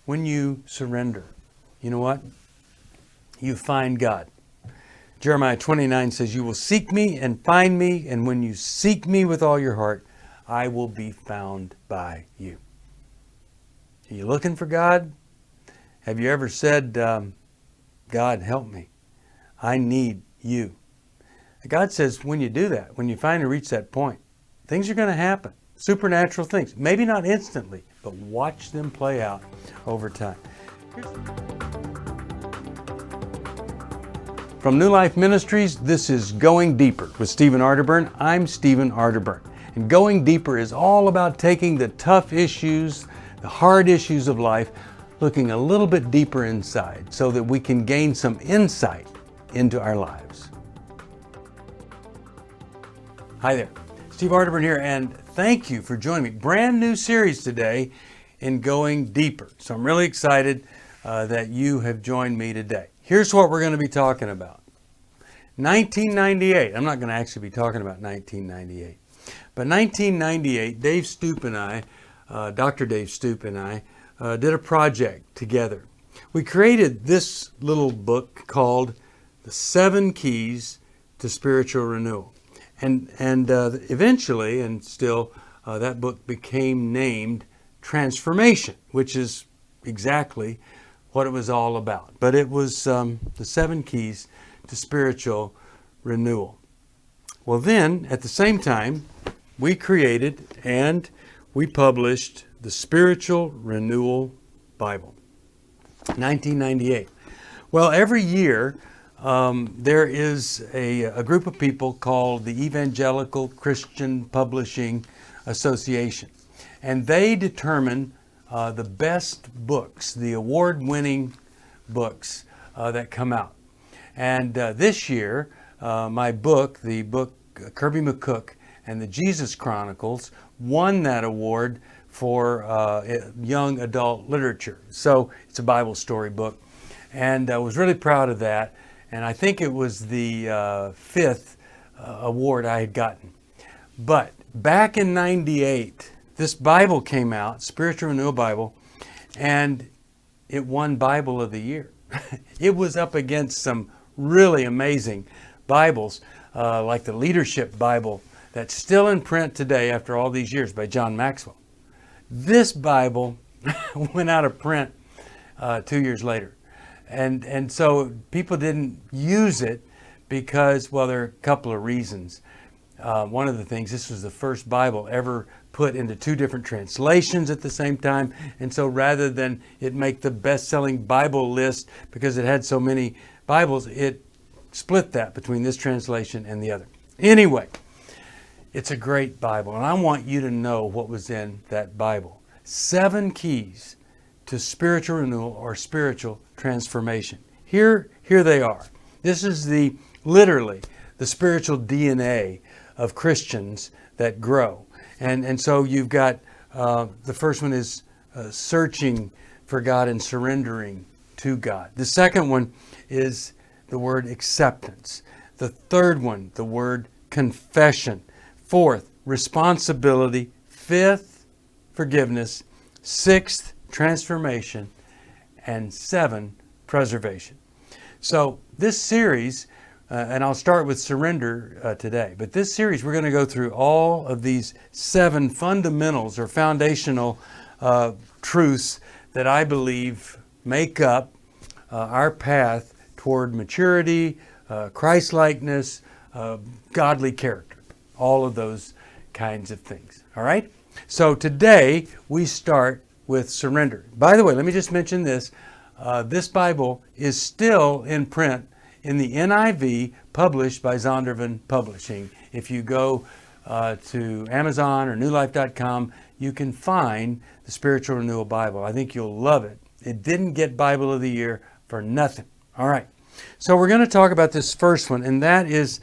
when you surrender, you know what? You find God. Jeremiah 29 says, you will seek me and find me, and when you seek me with all your heart, I will be found by you. Are you looking for God? Have you ever said, God, help me. I need you. God says when you do that, when you finally reach that point, things are going to happen. Supernatural things. Maybe not instantly, but watch them play out over time. From New Life Ministries, this is Going Deeper with Stephen Arterburn. I'm Stephen Arterburn. And Going Deeper is all about taking the tough issues, the hard issues of life, looking a little bit deeper inside so that we can gain some insight into our lives. Hi there, Steve Arterburn here, and thank you for joining me. Brand new series today in Going Deeper. So I'm really excited that you have joined me today. Here's what we're going to be talking about. 1998. I'm not going to actually be talking about 1998. But 1998, Dave Stoop and I, Dr. Dave Stoop and I, did a project together. We created this little book called The 7 Keys to Spiritual Renewal. And eventually, and still, that book became named Transformation, which is exactly what it was all about. But it was the 7 Keys to Spiritual Renewal. Well then, at the same time, we created and we published the Spiritual Renewal Bible, 1998. Well, every year there is a group of people called the Evangelical Christian Publishing Association, and they determine the best books, the award-winning books that come out. And this year, my book, the book Kirby McCook and the Jesus Chronicles, won that award for young adult literature. So it's a Bible story book, and I was really proud of that. And I think it was the 5th award I had gotten. But back in '98, this Bible came out, Spiritual Renewal Bible, and it won Bible of the Year. It was up against some really amazing Bibles, like the Leadership Bible that's still in print today after all these years by John Maxwell. This Bible went out of print 2 years later. And so people didn't use it because, well, there are a couple of reasons. One of the things, this was the first Bible ever put into 2 different translations at the same time. And so rather than it make the best-selling Bible list because it had so many Bibles, it split that between this translation and the other. Anyway, it's a great Bible, and I want you to know what was in that Bible. 7 keys to spiritual renewal or spiritual transformation. Here they are. This is literally the spiritual DNA of Christians that grow. And so you've got, the first one is searching for God and surrendering to God. The second one is the word acceptance. The third one, the word confession. 4th, responsibility. 5th, forgiveness. 6th, transformation. And 7, preservation. So this series, and I'll start with surrender today, but this series we're going to go through all of these 7 fundamentals or foundational truths that I believe make up our path toward maturity, Christ-likeness, godly character, all of those kinds of things. All right? So today we start with surrender. By the way, let me just mention this. This Bible is still in print in the NIV published by Zondervan Publishing. If you go to Amazon or newlife.com, you can find the Spiritual Renewal Bible. I think you'll love it. It didn't get Bible of the Year for nothing. All right. So we're going to talk about this first one, and that is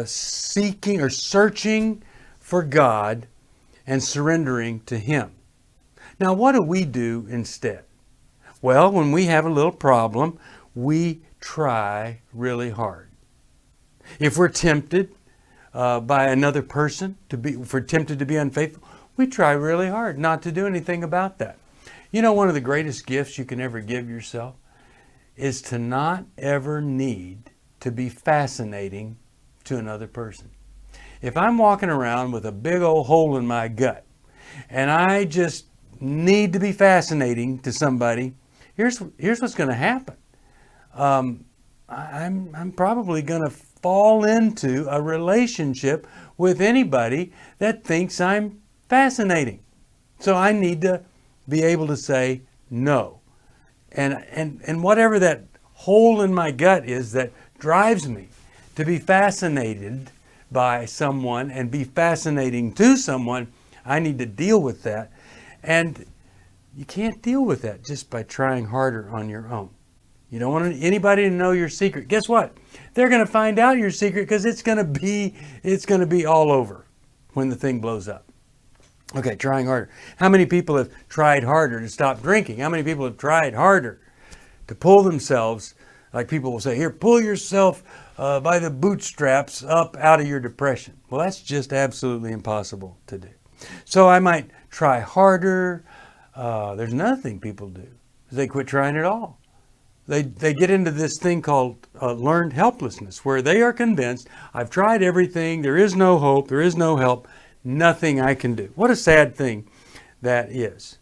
seeking or searching for God and surrendering to Him. Now, what do we do instead? Well, when we have a little problem, we try really hard. If we're tempted by another person, if we're tempted to be unfaithful, we try really hard not to do anything about that. You know, one of the greatest gifts you can ever give yourself is to not ever need to be fascinating to another person. If I'm walking around with a big old hole in my gut and I just need to be fascinating to somebody, here's what's going to happen. I'm probably going to fall into a relationship with anybody that thinks I'm fascinating. So I need to be able to say no. And whatever that hole in my gut is that drives me to be fascinated by someone and be fascinating to someone, I need to deal with that. And you can't deal with that just by trying harder on your own. You don't want anybody to know your secret. Guess what? They're going to find out your secret because it's going to be all over when the thing blows up. Okay, trying harder. How many people have tried harder to stop drinking? How many people have tried harder to pull themselves, like people will say, here, pull yourself by the bootstraps up out of your depression? Well, that's just absolutely impossible to do. So I might try harder. There's another thing people do. They quit trying at all. They get into this thing called learned helplessness, where they are convinced, I've tried everything, there is no hope, there is no help, nothing I can do. What a sad thing that is.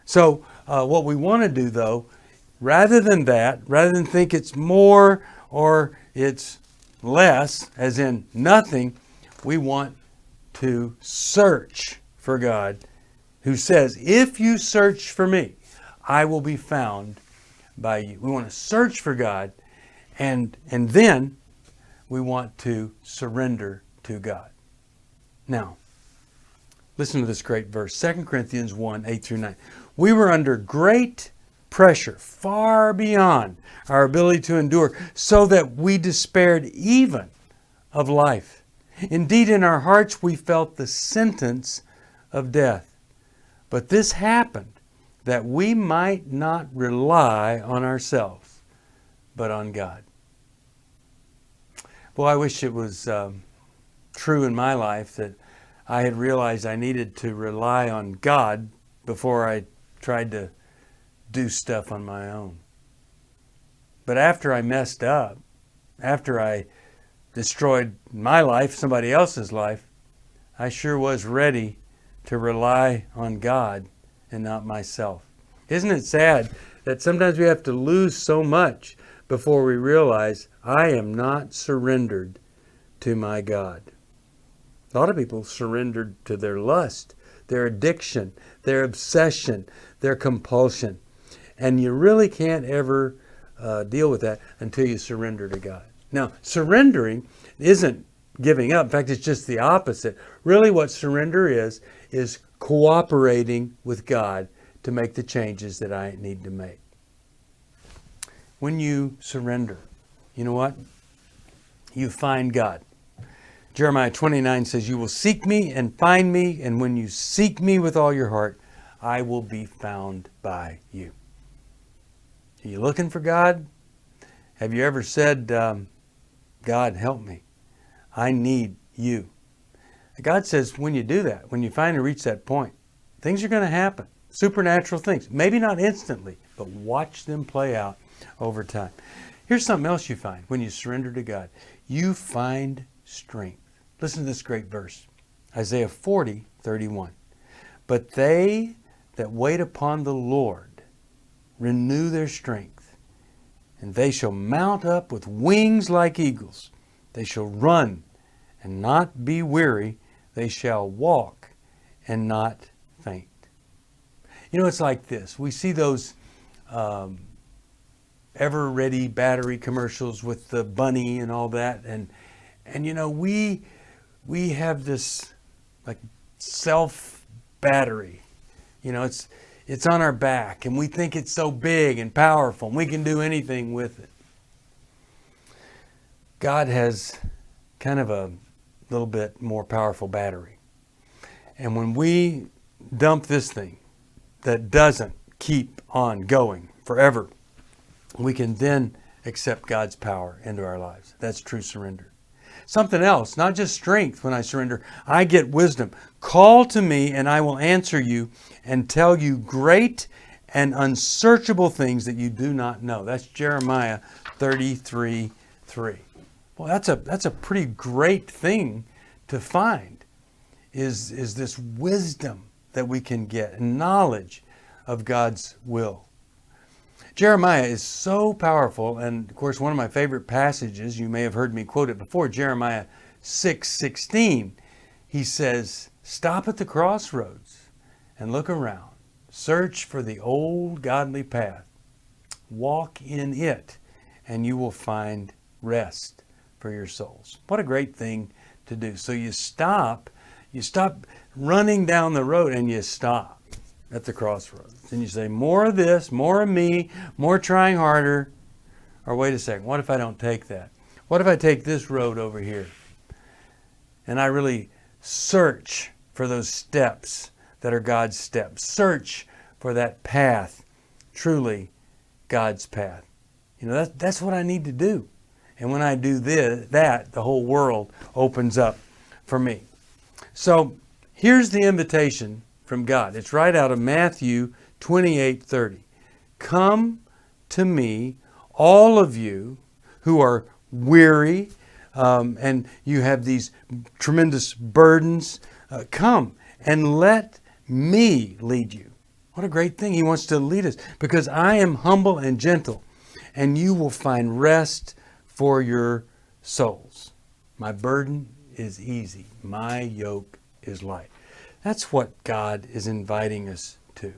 So what we want to do, though, rather than think it's more or it's less, as in nothing, we want to search for God, who says, if you search for me, I will be found by you. We want to search for God, and then we want to surrender to God. Now, listen to this great verse, 2 Corinthians 1, 8 through 9. We were under great pressure, far beyond our ability to endure, so that we despaired even of life. Indeed, in our hearts we felt the sentence of death. But this happened that we might not rely on ourselves, but on God. Boy, I wish it was true in my life that I had realized I needed to rely on God before I tried to do stuff on my own. But after I messed up, after I destroyed my life, somebody else's life, I sure was ready to rely on God and not myself. Isn't it sad that sometimes we have to lose so much before we realize I am not surrendered to my God? A lot of people surrendered to their lust, their addiction, their obsession, their compulsion. And you really can't ever deal with that until you surrender to God. Now, surrendering isn't giving up. In fact, it's just the opposite. Really what surrender is cooperating with God to make the changes that I need to make. When you surrender, you know what? You find God. Jeremiah 29 says, you will seek me and find me, and when you seek me with all your heart, I will be found by you. Are you looking for God? Have you ever said, God, help me. I need you. God says when you do that, when you finally reach that point, things are going to happen. Supernatural things. Maybe not instantly, but watch them play out over time. Here's something else you find when you surrender to God. You find strength. Listen to this great verse. Isaiah 40, 31. But they that wait upon the Lord renew their strength, and they shall mount up with wings like eagles. They shall run and not be weary. They shall walk and not faint. You know, it's like this. We see those ever-ready battery commercials with the bunny and all that. And you know, we have this like self-battery. You know, it's on our back, and we think it's so big and powerful, and we can do anything with it. God has kind of a little bit more powerful battery. And when we dump this thing that doesn't keep on going forever, we can then accept God's power into our lives. That's true surrender. Something else, not just strength when I surrender, I get wisdom. Call to me and I will answer you and tell you great and unsearchable things that you do not know. That's Jeremiah 33:3. Well, that's a pretty great thing to find, is this wisdom that we can get and knowledge of God's will. Jeremiah is so powerful, and of course one of my favorite passages, you may have heard me quote it before, Jeremiah 6:16. He says, "Stop at the crossroads and look around. Search for the old godly path. Walk in it, and you will find rest for your souls." What a great thing to do. So you stop running down the road, and you stop at the crossroads. And you say, more of this, more of me, more trying harder. Or wait a second, what if I don't take that? What if I take this road over here? And I really search for those steps that are God's steps. Search for that path, truly God's path. That's what I need to do. And when I do that, the whole world opens up for me. So here's the invitation from God. It's right out of Matthew 28:30. "Come to me, all of you who are weary, and you have these tremendous burdens. Come and let me lead you." What a great thing. He wants to lead us, because I am humble and gentle, and you will find rest for your souls. My burden is easy. My yoke is light. That's what God is inviting us to.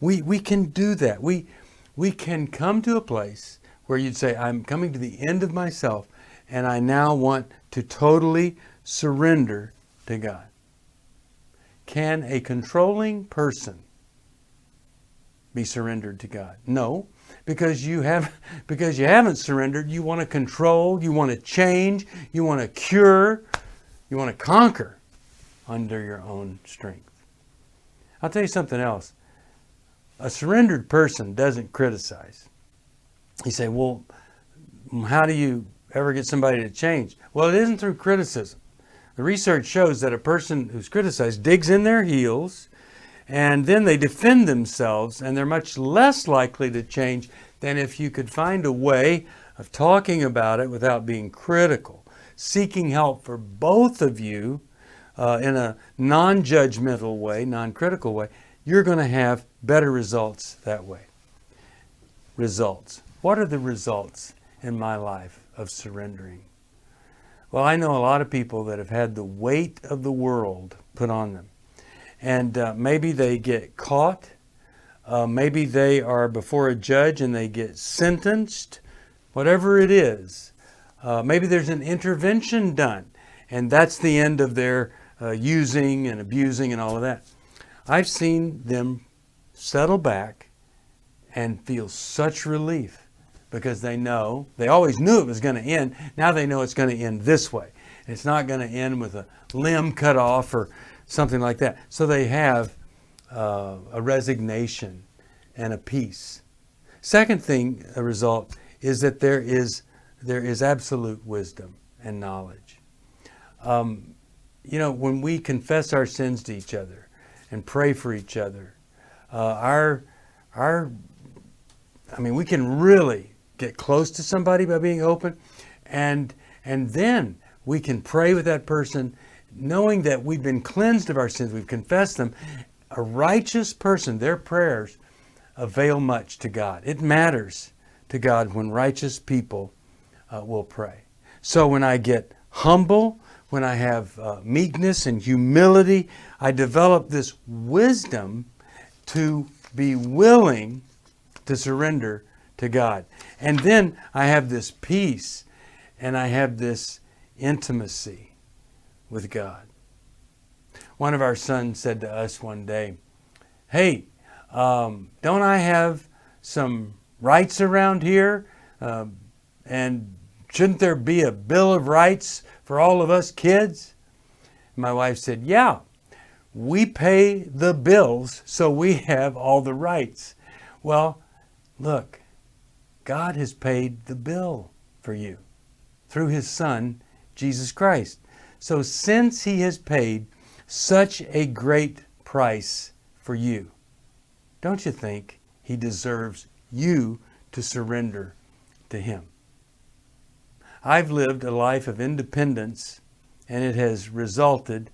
We can do that. We can come to a place where you'd say, I'm coming to the end of myself, and I now want to totally surrender to God. Can a controlling person be surrendered to God? No, because you haven't surrendered. You want to control, you want to change, you want to cure, you want to conquer under your own strength. I'll tell you something else. A surrendered person doesn't criticize. You say, well, how do you ever get somebody to change? Well, it isn't through criticism. The research shows that a person who's criticized digs in their heels, and then they defend themselves, and they're much less likely to change than if you could find a way of talking about it without being critical, seeking help for both of you in a non-judgmental way, non-critical way. You're going to have better results that way. Results. What are the results in my life of surrendering? Well, I know a lot of people that have had the weight of the world put on them. And maybe they get caught. Maybe they are before a judge and they get sentenced. Whatever it is. Maybe there's an intervention done. And that's the end of their using and abusing and all of that. I've seen them settle back and feel such relief, because they always knew it was going to end. Now they know it's going to end this way. It's not going to end with a limb cut off or something like that. So they have a resignation and a peace. Second thing, a result, is that there is absolute wisdom and knowledge. When we confess our sins to each other and pray for each other, we can really get close to somebody by being open, and then we can pray with that person, knowing that we've been cleansed of our sins, we've confessed them. A righteous person, their prayers avail much to God. It matters to God when righteous people will pray. So when I get humble, when I have meekness and humility, I develop this wisdom to be willing to surrender to God. And then I have this peace, and I have this intimacy with God. One of our sons said to us one day, "Hey, don't I have some rights around here? And shouldn't there be a Bill of Rights for all of us kids?" My wife said, "Yeah, we pay the bills, so we have all the rights." Well, look, God has paid the bill for you through His Son, Jesus Christ. So since He has paid such a great price for you, don't you think He deserves you to surrender to Him? I've lived a life of independence, and it has resulted,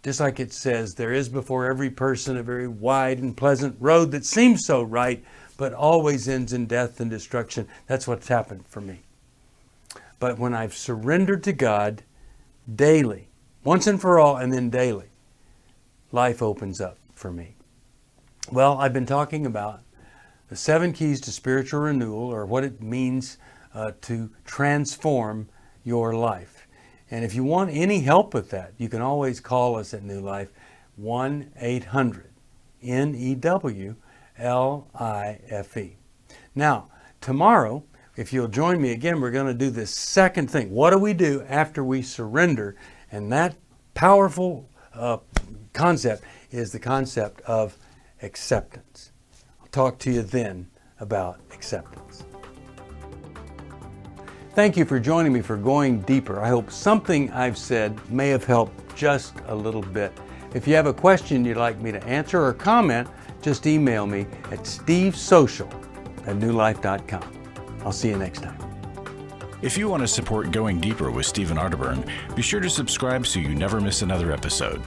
just like it says, there is before every person a very wide and pleasant road that seems so right, but always ends in death and destruction. That's what's happened for me. But when I've surrendered to God daily, once and for all, and then daily, life opens up for me. Well, I've been talking about the 7 keys to spiritual renewal, or what it means to transform your life. And if you want any help with that, you can always call us at New Life, 1-800-NEWLIFE. Now, tomorrow, if you'll join me again, we're going to do this second thing. What do we do after we surrender? And that powerful concept is the concept of acceptance. I'll talk to you then about acceptance. Thank you for joining me for Going Deeper. I hope something I've said may have helped just a little bit. If you have a question you'd like me to answer or comment, just email me at stevesocial@newlife.com. I'll see you next time. If you want to support Going Deeper with Stephen Arterburn, be sure to subscribe so you never miss another episode.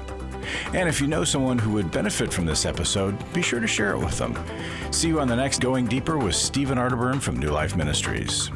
And if you know someone who would benefit from this episode, be sure to share it with them. See you on the next Going Deeper with Stephen Arterburn from New Life Ministries.